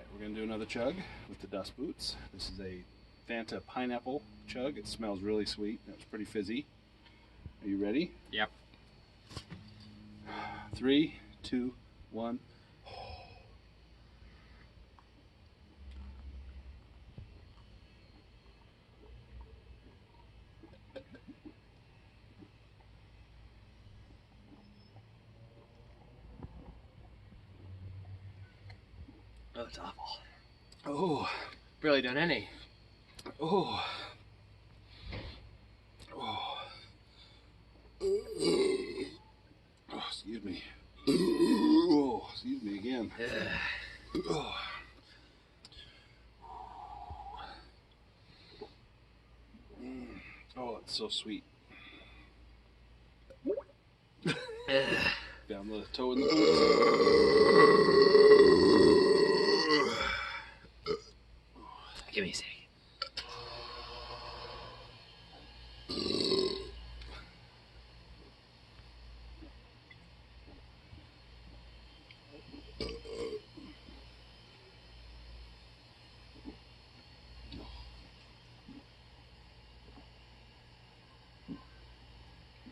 Alright, we're going to do another chug with the dust boots. This is a Fanta Pineapple chug. It smells really sweet. It's pretty fizzy. Are you ready? Yep. 3, 2, 1. Oh, it's awful. Oh. Barely done any. Oh. Oh. Oh, excuse me. Oh, excuse me again. Oh. Oh, it's so sweet. Down the toe in the Give me a second.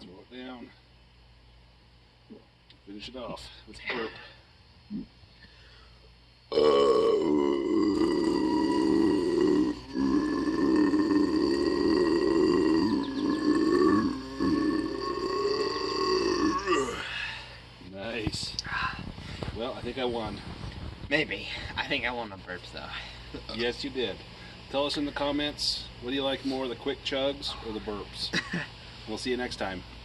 Throw it down. Finish it off with a burp. Nice. Well, I think I won. Maybe. I think I won the burps though. Yes, you did. Tell us in the comments, what do you like more, the quick chugs or the burps? We'll see you next time.